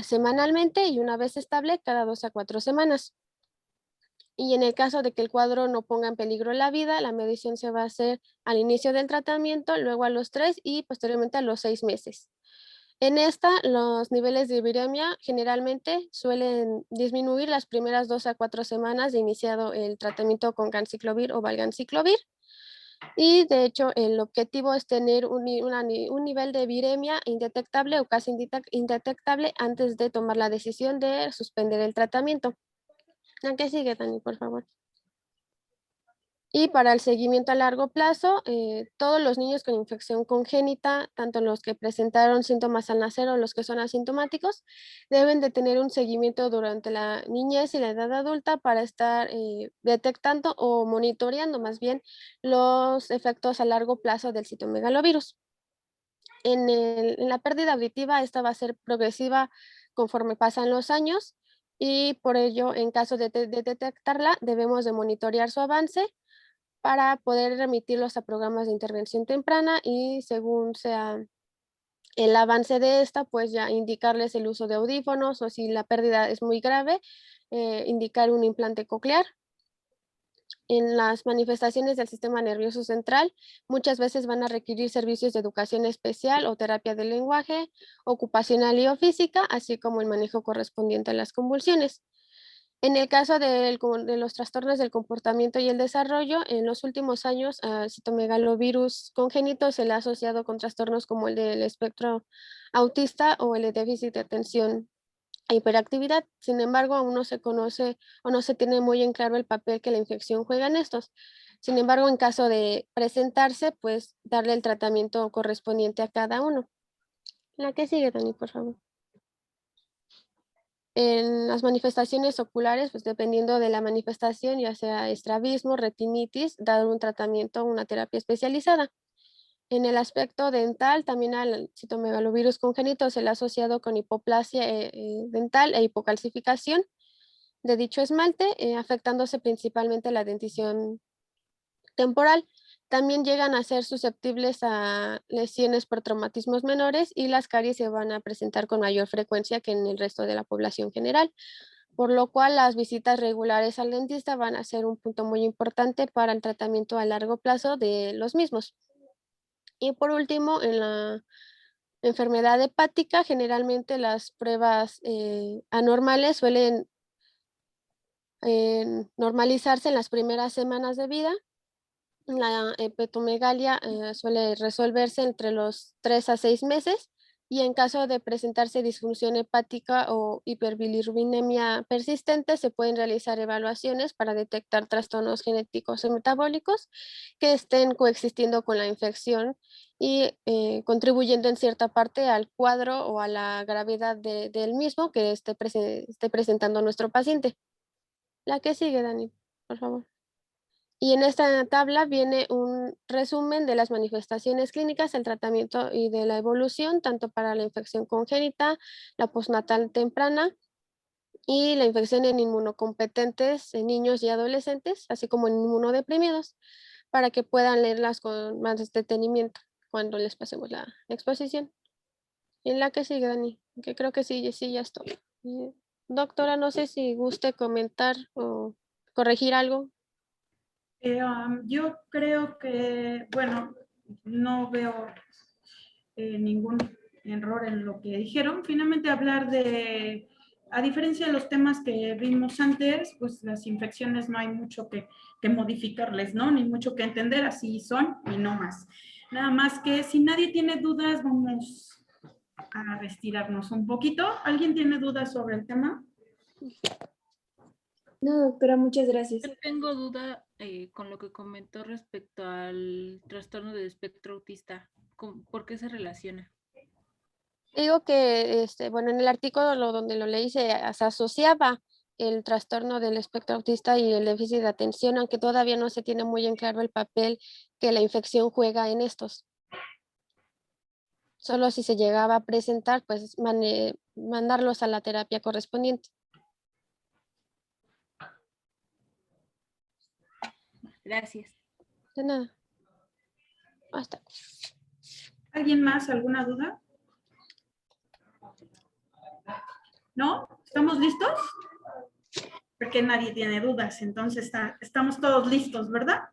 S3: semanalmente y una vez estable cada 2 a 4 semanas. Y en el caso de que el cuadro no ponga en peligro la vida, la medición se va a hacer al inicio del tratamiento, luego a los 3 y posteriormente a los 6 meses. En esta, los niveles de viremia generalmente suelen disminuir las primeras 2 a 4 semanas de iniciado el tratamiento con ganciclovir o valganciclovir. Y de hecho, el objetivo es tener un nivel de viremia indetectable o casi indetectable antes de tomar la decisión de suspender el tratamiento. ¿A qué sigue, Dani, por favor? Y para el seguimiento a largo plazo, todos los niños con infección congénita, tanto los que presentaron síntomas al nacer o los que son asintomáticos, deben de tener un seguimiento durante la niñez y la edad adulta para estar detectando o monitoreando más bien los efectos a largo plazo del citomegalovirus. En la pérdida auditiva, esta va a ser progresiva conforme pasan los años, y por ello, en caso de detectarla, debemos de monitorear su avance para poder remitirlos a programas de intervención temprana y según sea el avance de esta, pues ya indicarles el uso de audífonos o si la pérdida es muy grave, indicar un implante coclear. En las manifestaciones del sistema nervioso central, muchas veces van a requerir servicios de educación especial o terapia del lenguaje, ocupacional y o física, así como el manejo correspondiente a las convulsiones. En el caso de los trastornos del comportamiento y el desarrollo, en los últimos años, al citomegalovirus congénito se le ha asociado con trastornos como el del espectro autista o el de déficit de atención e hiperactividad. Sin embargo, aún no se conoce o no se tiene muy en claro el papel que la infección juega en estos. Sin embargo, en caso de presentarse, pues darle el tratamiento correspondiente a cada uno. La que sigue, Dani, por favor. En las manifestaciones oculares, pues dependiendo de la manifestación, ya sea estrabismo, retinitis, dar un tratamiento o una terapia especializada. En el aspecto dental, también al citomegalovirus congénito se le ha asociado con hipoplasia dental e hipocalcificación de dicho esmalte, afectándose principalmente la dentición temporal. También llegan a ser susceptibles a lesiones por traumatismos menores y las caries se van a presentar con mayor frecuencia que en el resto de la población general, por lo cual las visitas regulares al dentista van a ser un punto muy importante para el tratamiento a largo plazo de los mismos. Y por último, en la enfermedad hepática, generalmente las pruebas anormales suelen normalizarse en las primeras semanas de vida. La hepatomegalia suele resolverse entre los 3 a 6 meses y en caso de presentarse disfunción hepática o hiperbilirrubinemia persistente, se pueden realizar evaluaciones para detectar trastornos genéticos y metabólicos que estén coexistiendo con la infección y contribuyendo en cierta parte al cuadro o a la gravedad del mismo que esté presentando nuestro paciente. La que sigue, Dani, por favor. Y en esta tabla viene un resumen de las manifestaciones clínicas, el tratamiento y de la evolución, tanto para la infección congénita, la postnatal temprana y la infección en inmunocompetentes en niños y adolescentes, así como en inmunodeprimidos, para que puedan leerlas con más detenimiento cuando les pasemos la exposición. En la que sigue, Dani, que creo que sí, sí, ya estoy. Doctora, no sé si guste comentar o corregir algo.
S4: Yo creo que, bueno, no veo ningún error en lo que dijeron. Finalmente hablar de, a diferencia de los temas que vimos antes, pues las infecciones no hay mucho que modificarles, ¿no? Ni mucho que entender, así son y no más. Nada más que si nadie tiene dudas, vamos a retirarnos un poquito. ¿Alguien tiene dudas sobre el tema?
S2: No, doctora, muchas gracias.
S5: Yo tengo duda con lo que comentó respecto al trastorno del espectro autista. ¿Por qué se relaciona?
S3: Digo que, bueno, en el artículo donde lo leí se asociaba el trastorno del espectro autista y el déficit de atención, aunque todavía no se tiene muy en claro el papel que la infección juega en estos. Solo si se llegaba a presentar, pues mandarlos a la terapia correspondiente.
S5: Gracias.
S3: De nada. Hasta.
S4: ¿Alguien más? ¿Alguna duda? ¿No? ¿Estamos listos? Porque nadie tiene dudas, entonces estamos todos listos, ¿verdad?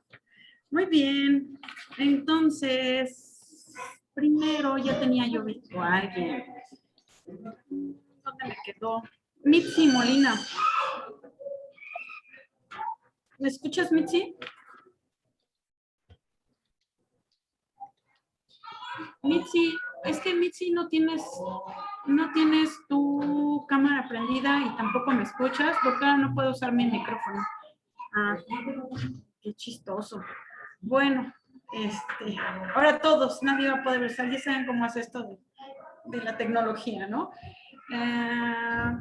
S4: Muy bien. Entonces, primero ya tenía yo visto a alguien. ¿Dónde me quedó? Mitzi Molina. ¿Me escuchas, Mitzi? Mitzi, es que Mitzi no tienes tu cámara prendida y tampoco me escuchas, porque ahora no puedo usar mi micrófono. Ah, qué chistoso. Bueno, ahora todos, nadie va a poder usar, ya saben cómo hace esto de la tecnología, ¿no?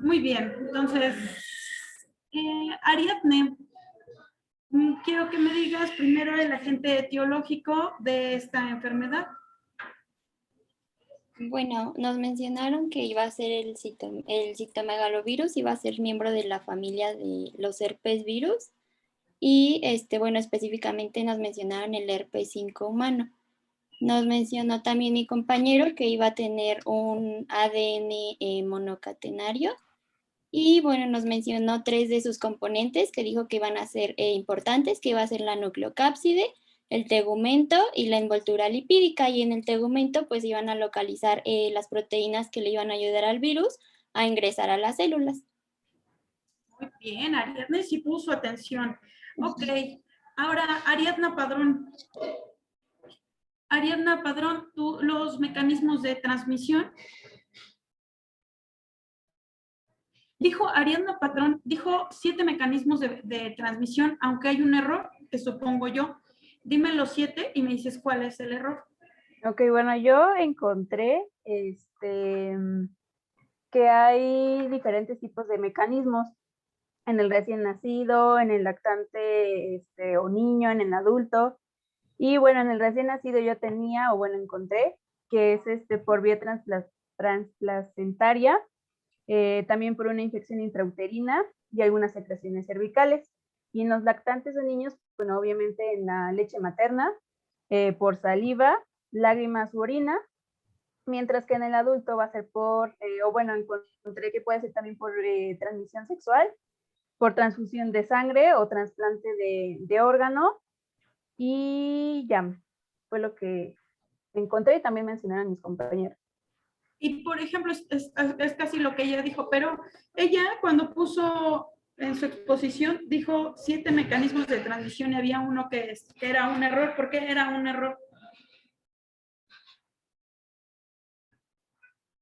S4: Muy bien, entonces, Ariadne, quiero que me digas primero el agente etiológico de esta enfermedad.
S6: Bueno, nos mencionaron que iba a ser el citomegalovirus, iba a ser miembro de la familia de los herpes virus y bueno, específicamente nos mencionaron el herpes 5 humano. Nos mencionó también mi compañero que iba a tener un ADN monocatenario y bueno, nos mencionó 3 de sus componentes que dijo que iban a ser importantes, que iba a ser la nucleocápside, el tegumento y la envoltura lipídica. Y en el tegumento pues iban a localizar las proteínas que le iban a ayudar al virus a ingresar a las células.
S4: Muy bien, Ariadna sí puso atención. Ok, ahora Ariadna Padrón. Ariadna Padrón, tú los mecanismos de transmisión. Dijo Ariadna Padrón, dijo 7 mecanismos de transmisión, aunque hay un error, que supongo yo. Dime los 7 y me dices cuál es el error.
S7: Ok, bueno, yo encontré que hay diferentes tipos de mecanismos en el recién nacido, en el lactante o niño, en el adulto. Y bueno, en el recién nacido yo tenía, o bueno, encontré que es por vía transplacentaria, también por una infección intrauterina y algunas secreciones cervicales. Y en los lactantes o niños, bueno, obviamente en la leche materna, por saliva, lágrimas u orina, mientras que en el adulto va a ser por, o bueno, encontré que puede ser también por transmisión sexual, por transfusión de sangre o trasplante de órgano, y ya, fue lo que encontré y también mencionaron mis compañeros.
S4: Y por ejemplo, es casi lo que ella dijo, pero ella cuando puso en su exposición, dijo 7 mecanismos de transmisión y había uno que era un error. ¿Por qué era un error?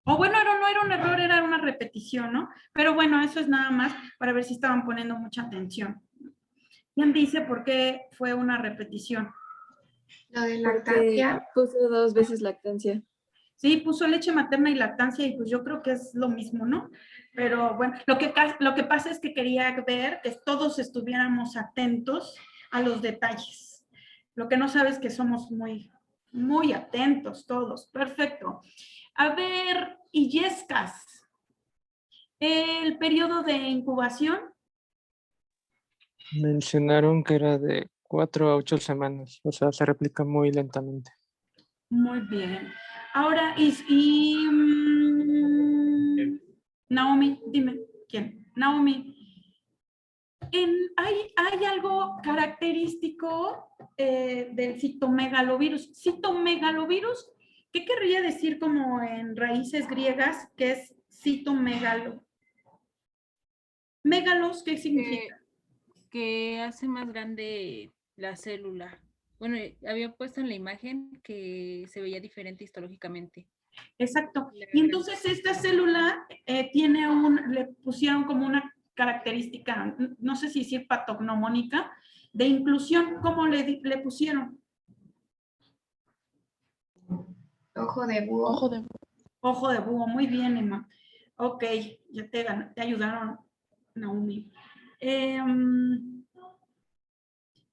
S4: O bueno, no era un error, era una repetición, ¿no? Pero bueno, eso es nada más para ver si estaban poniendo mucha atención. ¿Quién dice por qué fue una repetición?
S2: Lo de
S8: Porque
S2: lactancia.
S8: puso 2 veces lactancia.
S4: Sí, puso leche materna y lactancia y pues yo creo que es lo mismo, ¿no? Pero bueno, lo que pasa es que quería ver que todos estuviéramos atentos a los detalles. Lo que no sabes es que somos muy, muy atentos todos. Perfecto. A ver, Illescas, el periodo de incubación.
S9: Mencionaron que era de 4 a 8 semanas, o sea, se replica muy lentamente.
S4: Muy bien. Ahora, Naomi, dime, ¿quién? Naomi, ¿hay algo característico del citomegalovirus? Citomegalovirus, ¿qué querría decir como en raíces griegas que es citomegalo? Megalos, ¿qué significa?
S5: Que hace más grande la célula. Bueno, había puesto en la imagen que se veía diferente histológicamente.
S4: Exacto. Y entonces esta célula le pusieron como una característica, no sé si decir patognomónica, de inclusión. ¿Cómo le pusieron?
S2: Ojo de búho.
S8: Ojo de búho.
S4: Ojo de búho. Muy bien, Emma. Ok, ya te ayudaron, Naomi.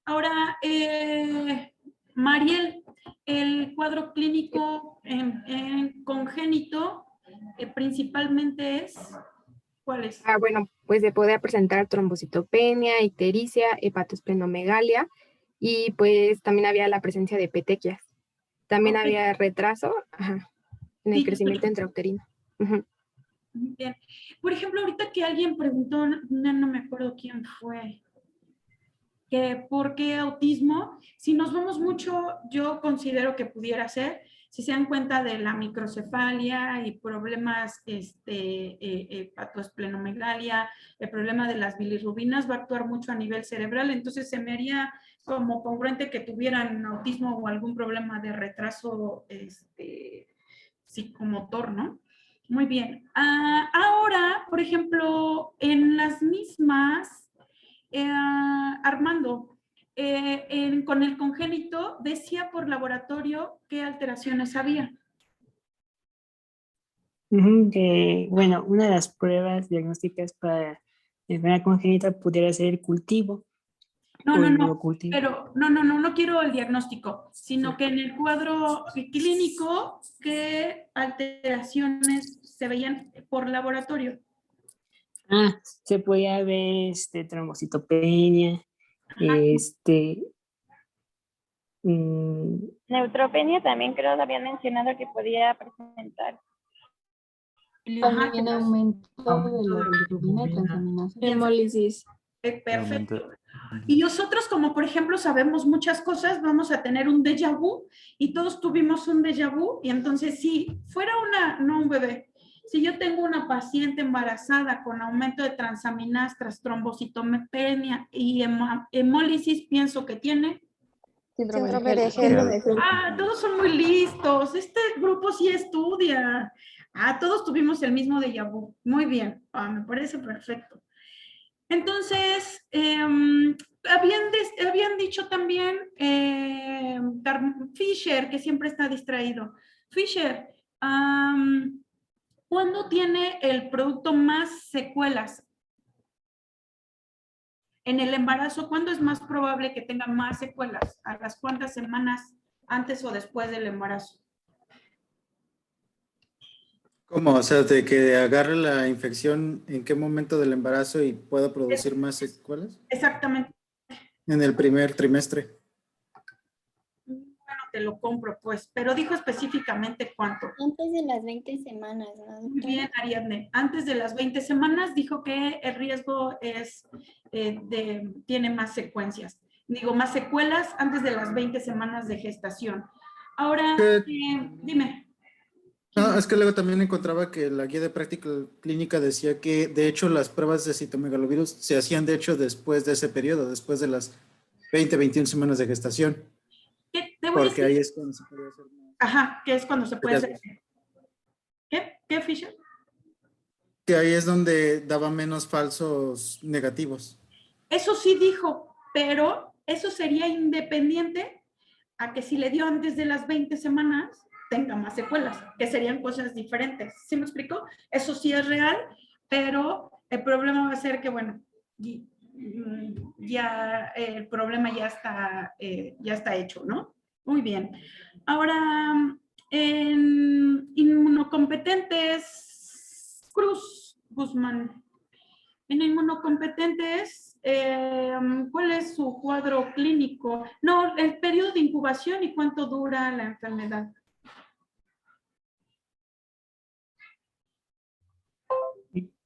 S4: Ahora, Mariel, el cuadro clínico en congénito principalmente es, ¿cuál es?
S10: Bueno, pues se podía presentar trombocitopenia, ictericia, hepatosplenomegalia y pues también había la presencia de petequias. También
S4: Ok.
S10: había retraso en el
S4: Sí,
S10: crecimiento intrauterino. Ujú.
S4: bien. Por ejemplo, ahorita que alguien preguntó, no me acuerdo quién fue, que por qué autismo, si nos vamos mucho, yo considero que pudiera ser, si se dan cuenta de la microcefalia y problemas, hepatosplenomegalia, el problema de las bilirrubinas va a actuar mucho a nivel cerebral, entonces se me haría como congruente que tuvieran autismo o algún problema de retraso psicomotor, ¿no? Muy bien. Ahora, por ejemplo, en las mismas, Armando, con el congénito, decía por laboratorio qué alteraciones había.
S11: Bueno, una de las pruebas diagnósticas para enfermedad congénita pudiera ser el cultivo.
S4: No,
S12: o
S4: no, no,
S12: inmunocultivo.
S4: pero no quiero el diagnóstico, sino que en el cuadro clínico, ¿qué alteraciones se veían por laboratorio?
S11: Se podía ver trombocitopenia,
S4: Ajá.
S13: Neutropenia también creo que habían mencionado que podía presentar.
S14: También aumento de la bilirrubina y transaminasa.
S2: Hemólisis.
S4: Perfecto. Y nosotros, como por ejemplo sabemos muchas cosas, vamos a tener un déjà vu y todos tuvimos un déjà vu. Y entonces, si fuera no un bebé, si yo tengo una paciente embarazada con aumento de transaminasas, trombocitopenia y hemólisis, pienso que tiene
S3: Síndrome de Helen.
S4: todos son muy listos. Este grupo sí estudia. Todos tuvimos el mismo déjà vu. Muy bien. Me parece perfecto. Entonces, habían dicho también Fisher, que siempre está distraído. Fisher, ¿cuándo tiene el producto más secuelas? En el embarazo, ¿cuándo es más probable que tenga más secuelas? ¿A las cuántas semanas antes o después del embarazo?
S15: ¿Cómo? O sea, de que agarre la infección en qué momento del embarazo y pueda producir más secuelas.
S4: Exactamente.
S15: En el primer trimestre.
S4: Bueno, te lo compro, pues, pero dijo específicamente cuánto.
S6: Antes de las 20 semanas, ¿no?
S4: Muy bien, Ariadne. Antes de las 20 semanas dijo que el riesgo es tiene más secuencias. Digo, más secuelas antes de las 20 semanas de gestación. Ahora, dime.
S15: No, es que luego también encontraba que la guía de práctica clínica decía que de hecho las pruebas de citomegalovirus se hacían de hecho después de ese periodo, después de las 20-21 semanas de gestación. Porque ahí es cuando se puede hacer.
S4: Ajá, que es cuando se puede hacer. ¿Qué, Fisher?
S15: Que ahí es donde daba menos falsos negativos.
S4: Eso sí dijo, pero eso sería independiente a que si le dio antes de las 20 semanas tenga más secuelas, que serían cosas diferentes. ¿Sí me explico? Eso sí es real, pero el problema va a ser que, bueno, ya el problema ya está hecho, ¿no? Muy bien. Ahora, en inmunocompetentes, Cruz Guzmán, en inmunocompetentes, ¿cuál es su cuadro clínico? No, el periodo de incubación y cuánto dura la enfermedad.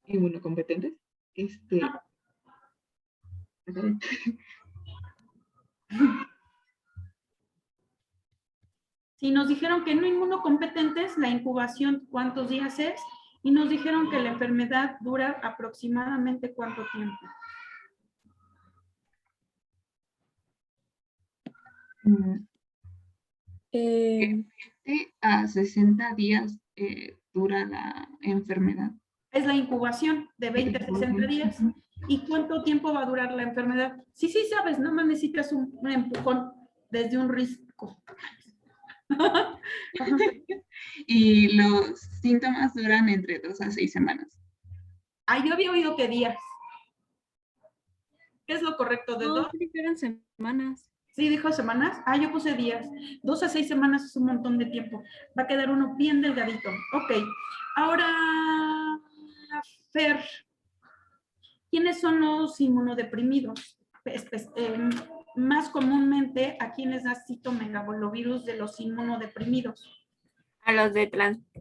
S14: Inmunocompetentes.
S4: Si nos dijeron que no inmunocompetentes, la incubación, ¿cuántos días es? Y nos dijeron que la enfermedad dura aproximadamente ¿cuánto tiempo?
S14: A 60 días dura la enfermedad.
S4: Es la incubación de 20 a 60 días. ¿Y cuánto tiempo va a durar la enfermedad? Sí, sabes, no más necesitas un empujón desde un risco.
S14: Y los síntomas duran entre 2 a 6 semanas.
S4: Yo había oído que días. ¿Qué es lo correcto? ¿De 2?
S5: Dijeron semanas.
S4: Sí, dijo semanas. Yo puse días. 2 a 6 semanas es un montón de tiempo. Va a quedar uno bien delgadito. Ok. Ahora, Fer, ¿quiénes son los inmunodeprimidos? Más comúnmente, ¿a quiénes da citomegalovirus de los inmunodeprimidos?
S8: A los de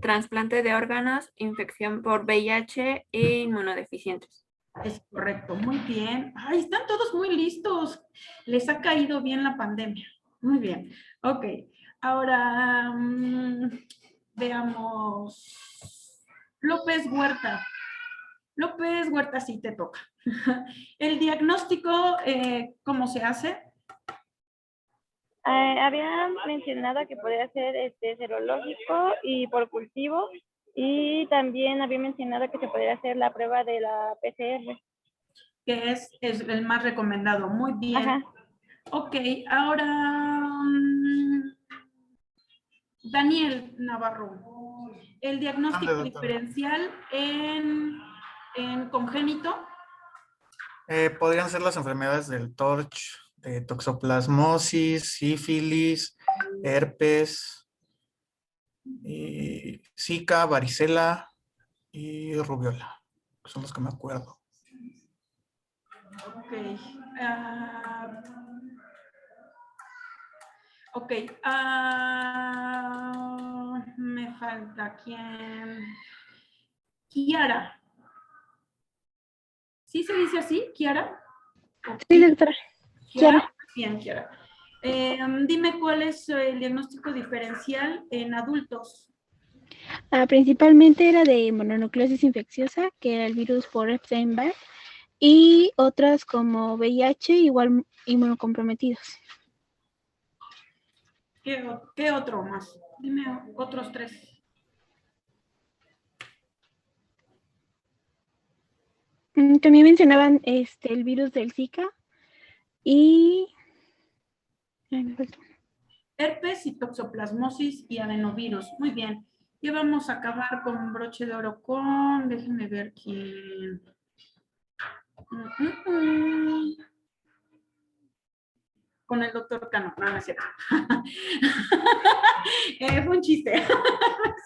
S8: trasplante de órganos, infección por VIH e inmunodeficientes.
S4: Es correcto, muy bien. Están todos muy listos. Les ha caído bien la pandemia. Muy bien. Ok. Ahora, veamos. López Huerta. López Huerta, sí te toca. El diagnóstico, ¿cómo se hace?
S13: Había mencionado que podría ser serológico y por cultivo, y también había mencionado que se podría hacer la prueba de la PCR.
S4: Que es el más recomendado. Muy bien.
S13: Ajá.
S4: Ok, ahora Daniel Navarro. El diagnóstico diferencial en congénito.
S16: Podrían ser las enfermedades del TORCH
S12: de toxoplasmosis, sífilis, herpes, y Zika, varicela y rubiola. Son los que me acuerdo.
S4: Ok. Ok. Me falta quién. Kiara. ¿Sí se dice así, Kiara?
S16: Sí, doctora.
S4: Kiara. Bien, Kiara. Dime cuál es el diagnóstico diferencial en adultos.
S16: Principalmente era de mononucleosis infecciosa, que era el virus por Epstein-Barr, y otras como VIH, igual inmunocomprometidos.
S4: ¿Qué otro más? Dime otros 3.
S16: También mencionaban el virus del Zika y... Ay, me faltó.
S4: Herpes y toxoplasmosis y adenovirus. Muy bien. Ya vamos a acabar con broche de oro con... Déjenme ver quién... Con el doctor Cano. No es cierto. Fue un chiste. ¿Es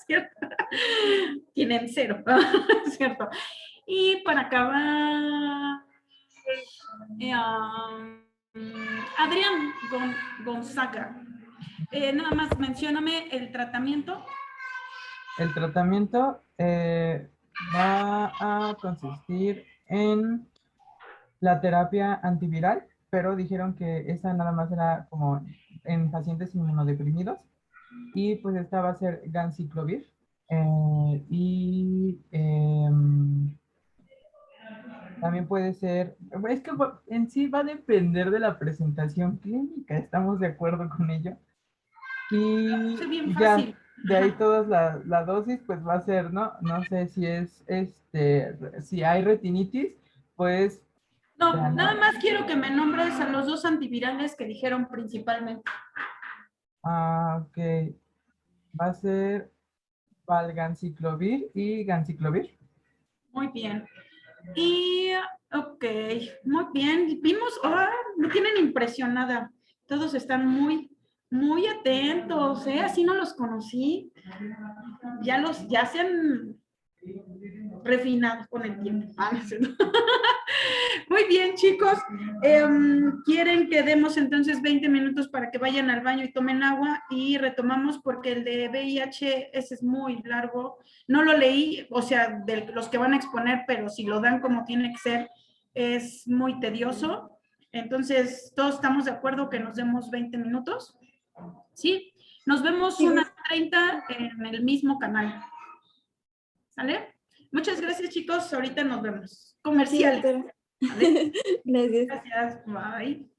S4: cierto? Tienen 0. Es cierto. Y para acabar... Adrián Gonzaga. Nada más mencióname el tratamiento.
S17: El tratamiento va a consistir en la terapia antiviral, pero dijeron que esa nada más era como en pacientes inmunodeprimidos, y pues esta va a ser ganciclovir, y también puede ser, es que en sí va a depender de la presentación clínica, estamos de acuerdo con ello. Y
S4: bien
S17: ya,
S4: fácil.
S17: de ahí todas la dosis, pues va a ser, ¿no? No sé si es, si hay retinitis, pues...
S4: No,
S17: ya
S4: nada más quiero que me nombres a los 2 antivirales que dijeron principalmente.
S17: Ok. Va a ser valganciclovir y ganciclovir.
S4: Muy bien. Y, ok, muy bien. Vimos, me tienen impresionada. Todos están muy, muy atentos, ¿eh? Así no los conocí. Ya se han refinado con el tiempo. Muy bien, chicos. ¿Quieren que demos entonces 20 minutos para que vayan al baño y tomen agua y retomamos? Porque el de VIH, ese es muy largo. No lo leí, o sea, de los que van a exponer, pero si lo dan como tiene que ser, es muy tedioso. Entonces, ¿todos estamos de acuerdo que nos demos 20 minutos? ¿Sí? Nos vemos unas 30 en el mismo canal. ¿Sale? Muchas gracias, chicos. Ahorita nos vemos. Comercial.
S6: Sí,
S4: ¿Vale?
S6: Gracias.
S4: Gracias. Bye.